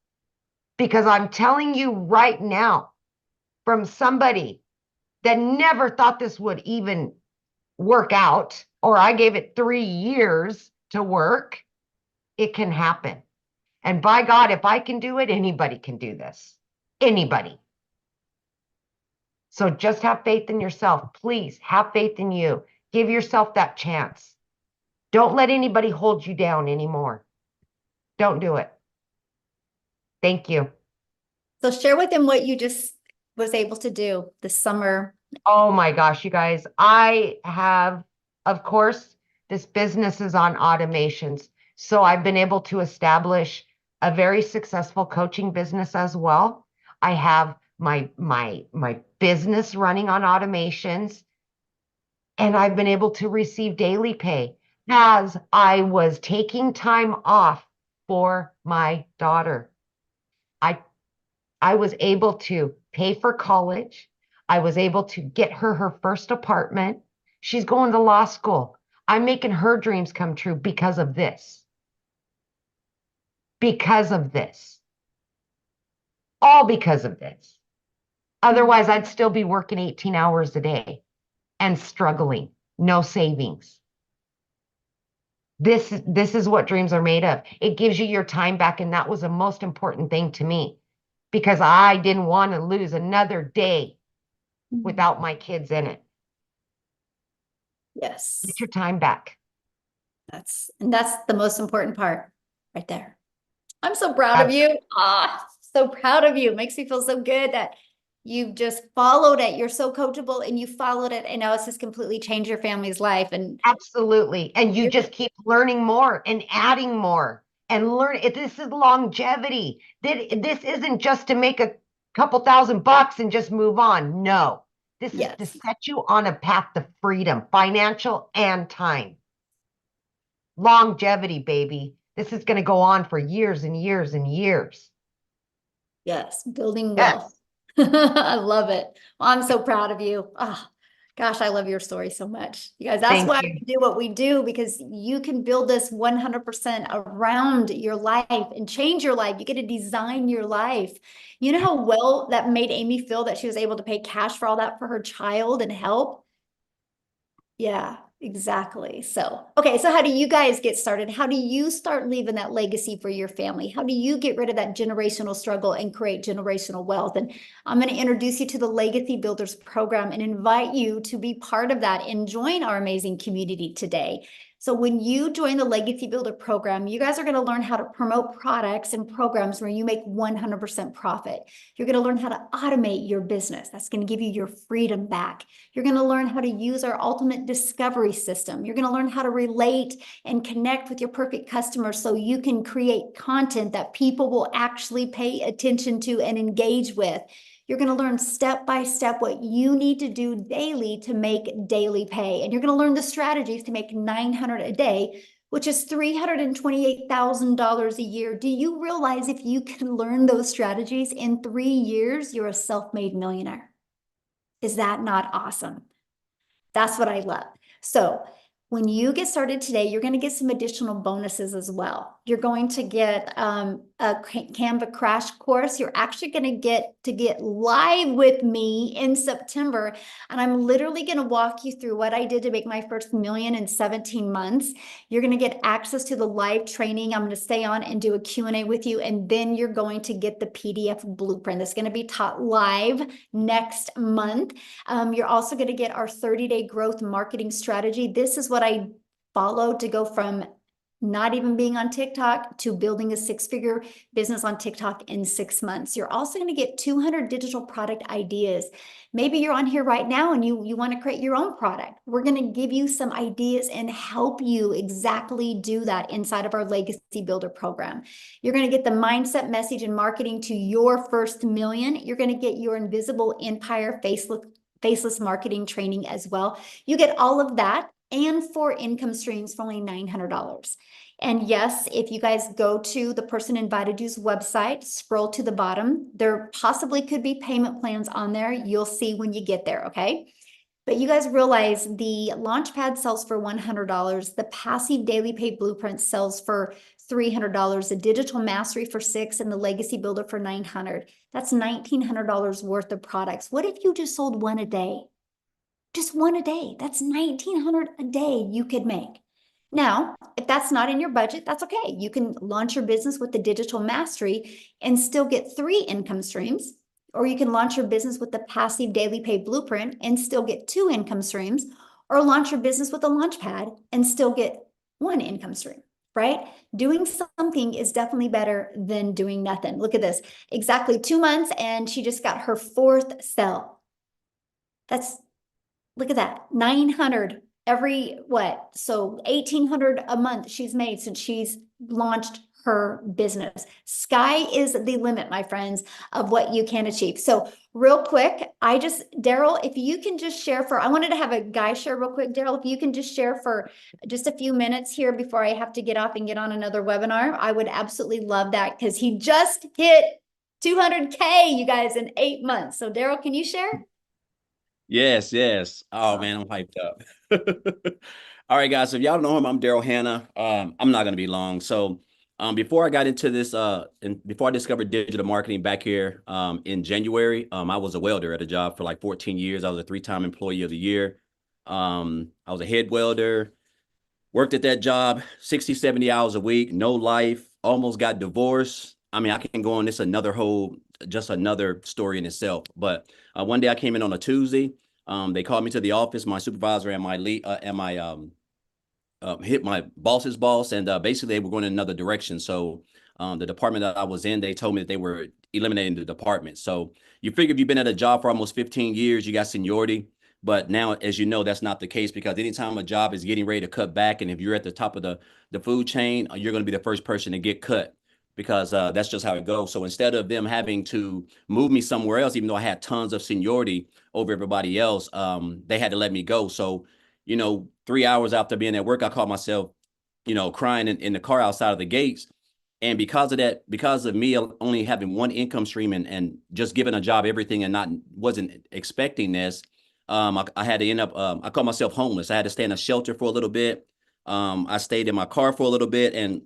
Because I'm telling you right now, from somebody that never thought this would even work out, or I gave it 3 years to work, it can happen. And by God, if I can do it, anybody can do this. Anybody. So just have faith in yourself. Please have faith in you. Give yourself that chance. Don't let anybody hold you down anymore. Don't do it. Thank you. So share with them what you just was able to do this summer. Oh my gosh, you guys. I have, of course, this business is on automations. So I've been able to establish a very successful coaching business as well. I have my business running on automations, and I've been able to receive daily pay as I was taking time off for my daughter. I was able to pay for college. I was able to get her first apartment. She's going to law school. I'm making her dreams come true because of this. Because of this. All because of this. Otherwise, I'd still be working 18 hours a day and struggling. No savings. This is what dreams are made of. It gives you your time back, and that was the most important thing to me. Because I didn't want to lose another day without my kids in it. Yes. Get your time back. That's the most important part right there. I'm so proud of you. So proud of you. It makes me feel so good that you've just followed it. You're so coachable and you followed it. And now it's just completely changed your family's life. And absolutely. And you just keep learning more and adding more. And learn it. This is longevity. This isn't just to make a couple $1,000 and just move on. No, this is to set you on a path to freedom, financial and time. Longevity, baby. This is going to go on for years and years and years. Yes, building wealth. I love it. Well, I'm so proud of you. Oh, gosh, I love your story so much. You guys, that's why we do what we do, because you can build this 100% around your life and change your life. You get to design your life. You know how well that made Amy feel that she was able to pay cash for all that for her child and help? Yeah, exactly. So, okay. So how do you guys get started? How do you start leaving that legacy for your family? How do you get rid of that generational struggle and create generational wealth? And I'm going to introduce you to the Legacy Builders program and invite you to be part of that and join our amazing community today. So when you join the Legacy Builder program, you guys are going to learn how to promote products and programs where you make 100% profit. You're going to learn how to automate your business. That's going to give you your freedom back. You're going to learn how to use our ultimate discovery system. You're going to learn how to relate and connect with your perfect customers so you can create content that people will actually pay attention to and engage with. You're going to learn step by step what you need to do daily to make daily pay. And you're going to learn the strategies to make $900 a day, which is $328,000 a year. Do you realize if you can learn those strategies in 3 years, you're a self-made millionaire? Is that not awesome? That's what I love. So When you get started today, you're going to get some additional bonuses as well. You're going to get a Canva crash course. You're actually going to get live with me in September. And I'm literally going to walk you through what I did to make my first million in 17 months. You're going to get access to the live training. I'm going to stay on and do a Q&A with you. And then you're going to get the PDF blueprint that's going to be taught live next month. You're also going to get our 30-day growth marketing strategy. This is what I followed to go from not even being on TikTok to building a six-figure business on TikTok in 6 months. You're also going to get 200 digital product ideas. Maybe you're on here right now and you want to create your own product. We're going to give you some ideas and help you exactly do that inside of our Legacy Builder program. You're going to get the mindset, message, and marketing to your first million. You're going to get your invisible empire faceless marketing training as well. You get all of that and 4 income streams for only $900. And yes, if you guys go to the person invited you's website, scroll to the bottom, there possibly could be payment plans on there. You'll see when you get there, okay? But you guys realize the Launchpad sells for $100. The Passive Daily Pay Blueprint sells for $300. The Digital Mastery for $600 and the Legacy Builder for $900. That's $1,900 worth of products. What if you just sold one a day? Just one a day. That's $1,900 a day you could make. Now, if that's not in your budget, that's okay. You can launch your business with the Digital Mastery and still get 3 income streams. Or you can launch your business with the Passive Daily Pay Blueprint and still get 2 income streams, or launch your business with a Launchpad and still get 1 income stream, right? Doing something is definitely better than doing nothing. Look at this, exactly 2 months and she just got her 4th sale. Look at that, 900 every what? So 1,800 a month she's made since she's launched her business. Sky is the limit, my friends, of what you can achieve. So real quick, Daryl, if you can just share I wanted to have a guy share real quick. Daryl, if you can just share for just a few minutes here before I have to get off and get on another webinar, I would absolutely love that because he just hit 200K, you guys, in 8 months. So Daryl, can you share? Yes, yes. Oh man, I'm hyped up. All right, guys. So if y'all don't know him, I'm Daryl Hannah. I'm not gonna be long. So before I got into this, and before I discovered digital marketing back here in January, I was a welder at a job for like 14 years. I was a 3-time employee of the year. I was a head welder, worked at that job 60, 70 hours a week, no life, almost got divorced. I mean, I can go on this just another story in itself. But one day I came in on a Tuesday. They called me to the office, my supervisor and my lead, hit my boss's boss, and basically they were going in another direction. So the department that I was in, they told me that they were eliminating the department. So you figure if you've been at a job for almost 15 years, you got seniority. But now, as you know, that's not the case, because anytime a job is getting ready to cut back, and if you're at the top of the food chain, you're going to be the first person to get cut, because that's just how it goes. So instead of them having to move me somewhere else, even though I had tons of seniority over everybody else, they had to let me go. So, 3 hours after being at work, I caught myself, crying in the car outside of the gates. And because of that, because of me only having 1 income stream and just giving a job everything and wasn't expecting this, I had to end up, I called myself homeless. I had to stay in a shelter for a little bit. I stayed in my car for a little bit. And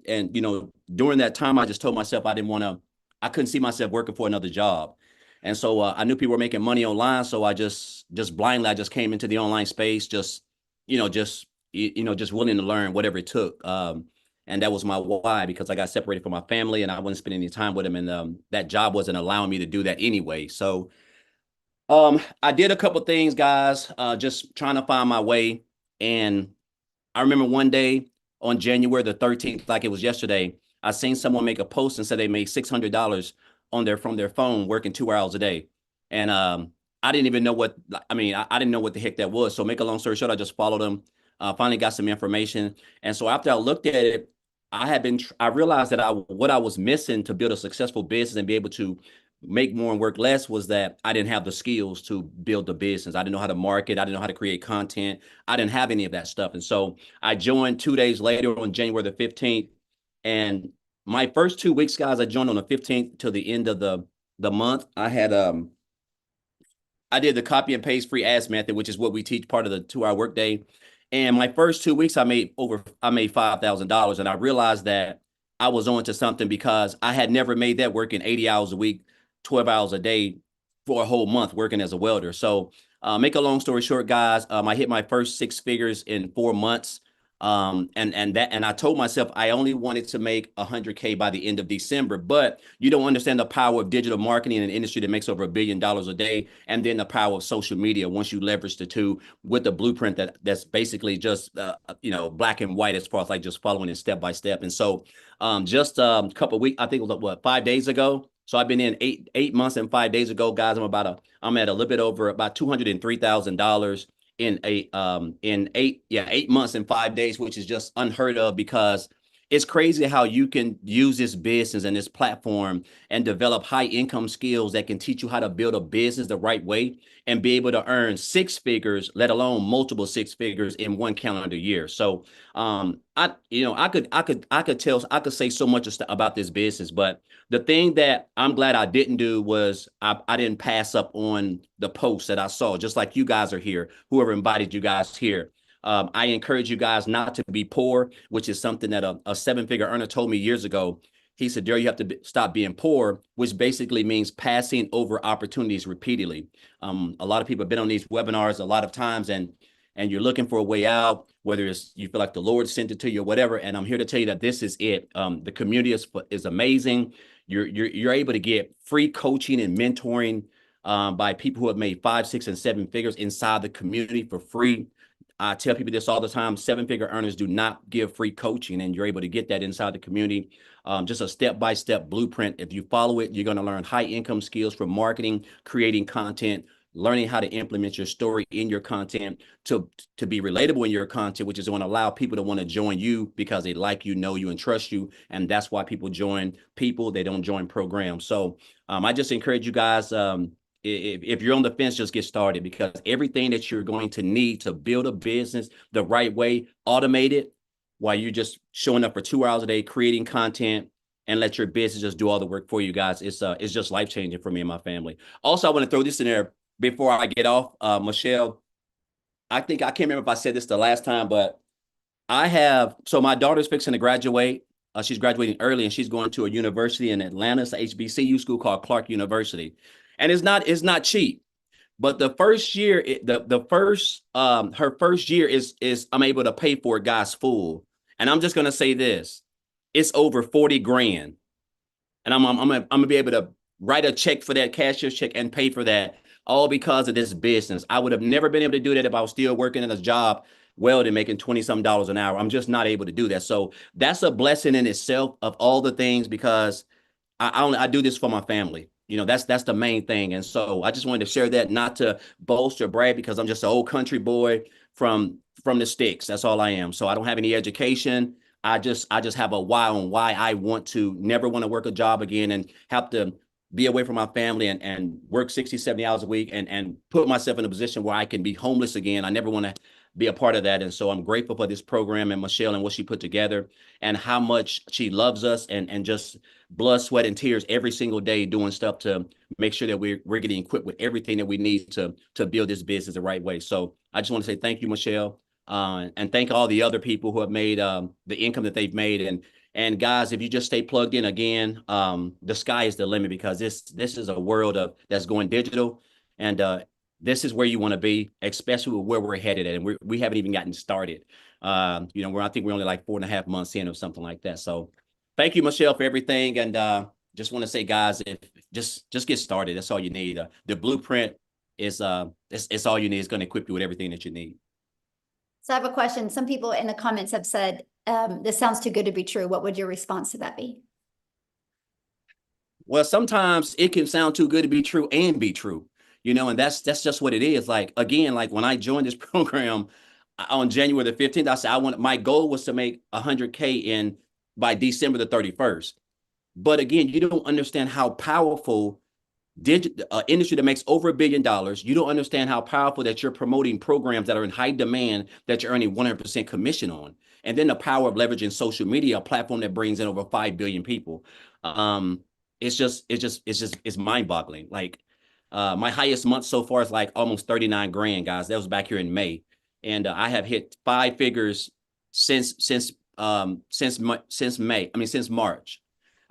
during that time, I just told myself I couldn't see myself working for another job. And so I knew people were making money online. So I just blindly, I just came into the online space, just willing to learn whatever it took. And that was my why, because I got separated from my family and I wasn't spending any time with them. And that job wasn't allowing me to do that anyway. So I did a couple things, guys, just trying to find my way. And I remember one day on January the 13th, like it was yesterday, I seen someone make a post and said they made $600 from their phone working 2 hours a day. And I didn't even know I didn't know what the heck that was. So make a long story short, I just followed them, finally got some information. And so after I looked at it, I realized that what I was missing to build a successful business and be able to make more and work less was that I didn't have the skills to build the business. I didn't know how to market. I didn't know how to create content. I didn't have any of that stuff. And so I joined 2 days later on January the 15th. And my first 2 weeks, guys, I joined on the 15th till the end of the month. I did the copy and paste free ads method, which is what we teach, part of the 2-hour workday. And my first 2 weeks, I made $5,000. And I realized that I was on to something because I had never made that working 80 hours a week, 12 hours a day for a whole month working as a welder. So make a long story short, guys, I hit my first 6 figures in 4 months. And I told myself I only wanted to make 100K by the end of December, but you don't understand the power of digital marketing in an industry that makes over $1 billion a day, and then the power of social media once you leverage the two with the blueprint that's basically just black and white as far as like just following it step by step. And so just a couple of weeks, I think it was 5 days ago. So I've been in eight months and 5 days ago, guys. I'm at a little bit over about $203,000 in 8 months and 5 days, which is just unheard of, because it's crazy how you can use this business and this platform and develop high income skills that can teach you how to build a business the right way and be able to earn 6 figures, let alone multiple 6 figures in one calendar year. So I could say so much about this business, but the thing that I'm glad I didn't do was I didn't pass up on the posts that I saw, just like you guys are here, whoever invited you guys here. I encourage you guys not to be poor, which is something that a 7-figure earner told me years ago. He said, Daryl, you have to stop being poor, which basically means passing over opportunities repeatedly. A lot of people have been on these webinars a lot of times, and you're looking for a way out, whether it's you feel like the Lord sent it to you or whatever. And I'm here to tell you that this is it. The community is amazing. You're able to get free coaching and mentoring by people who have made 5, 6, and 7 figures inside the community for free. I tell people this all the time: 7-figure earners do not give free coaching, and you're able to get that inside the community. Just a step-by-step blueprint. If you follow it, you're going to learn high income skills for marketing, creating content, learning how to implement your story in your content to be relatable in your content, which is going to allow people to want to join you because they like you, know you, and trust you. And that's why people join people. They don't join programs. So I just encourage you guys, if you're on the fence, just get started, because everything that you're going to need to build a business the right way, automate it while you're just showing up for 2 hours a day, creating content, and let your business just do all the work for you guys. It's just life-changing for me and my family. Also, I want to throw this in there before I get off. Michelle, I can't remember if I said this the last time, but so my daughter's fixing to graduate. She's graduating early, and she's going to a university in Atlanta. It's an HBCU school called Clark University. And it's not cheap. But the first year, her first year is I'm able to pay for it, guys, full. And I'm just gonna say this: it's over 40 grand, and I'm gonna be able to write a check for that, cashier's check, and pay for that, all because of this business. I would have never been able to do that if I was still working in a job, welding, making $20-some an hour. I'm just not able to do that. So that's a blessing in itself of all the things, because I do this for my family. That's the main thing. And so I just wanted to share that, not to boast or brag, because I'm just an old country boy from the sticks. That's all I am. So I don't have any education. I just have a why on why I never want to work a job again and have to be away from my family and work 60, 70 hours a week and put myself in a position where I can be homeless again. I never want to be a part of that. And so I'm grateful for this program and Michelle and what she put together and how much she loves us and just blood, sweat, and tears every single day doing stuff to make sure that we're getting equipped with everything that we need to build this business the right way. So I just want to say thank you, Michelle, and thank all the other people who have made the income that they've made. And guys, if you just stay plugged in, again, the sky is the limit, because this is a world that's going digital, and this is where you want to be, especially with where we're headed at. And we haven't even gotten started. I think we're only like 4.5 months in or something like that. So thank you, Michelle, for everything. And just want to say, guys, if just get started. That's all you need. The blueprint is it's all you need. It's going to equip you with everything that you need. So I have a question. Some people in the comments have said, this sounds too good to be true. What would your response to that be? Well, sometimes it can sound too good to be true and be true, and that's just what it is. Like, again, like when I joined this program on January the 15th, I said my goal was to make 100K by December the 31st. But again, you don't understand how powerful industry that makes over $1 billion. You don't understand how powerful that you're promoting programs that are in high demand that you're earning 100% commission on. And then the power of leveraging social media, a platform that brings in over 5 billion people. It's mind boggling. Like my highest month so far is like almost 39 grand, guys. That was back here in May. and I have hit 5 figures since May. I mean, since March.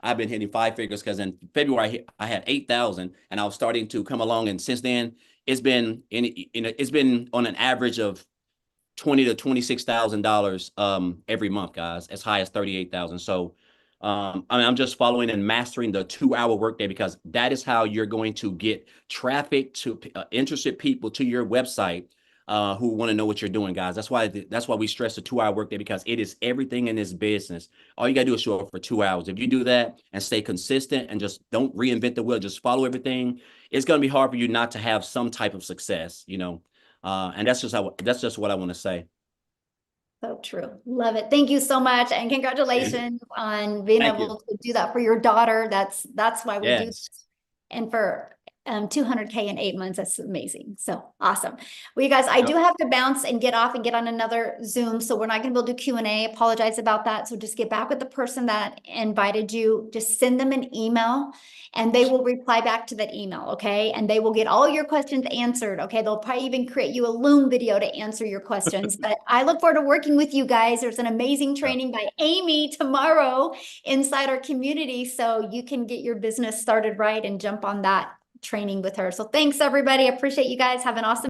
I've been hitting 5 figures because in February I had 8,000, and I was starting to come along. And since then, it's been it's been on an average of $20,000 to $26,000 every month, guys, as high as 38,000. So I mean, I'm just following and mastering the 2-hour workday, because that is how you're going to get traffic to interested people to your website who want to know what you're doing, guys. That's why we stress the 2-hour workday, because it is everything in this business. All you got to do is show up for 2 hours. If you do that and stay consistent and just don't reinvent the wheel, just follow everything, it's going to be hard for you not to have some type of success, you know. And that's just what I want to say. So true. Love it. Thank you so much. And congratulations on being Thank able to do that for your daughter. That's why we do Yes. this. And for 200K in 8 months, that's amazing. So awesome. Well, you guys, I do have to bounce and get off and get on another Zoom. So we're not going to be able to do Q&A. Apologize about that. So just get back with the person that invited you. Just send them an email and they will reply back to that email. Okay. And they will get all your questions answered. Okay. They'll probably even create you a Loom video to answer your questions. But I look forward to working with you guys. There's an amazing training by Amy tomorrow inside our community. So you can get your business started right and jump on that training with her. So thanks everybody. I appreciate you guys. Have an awesome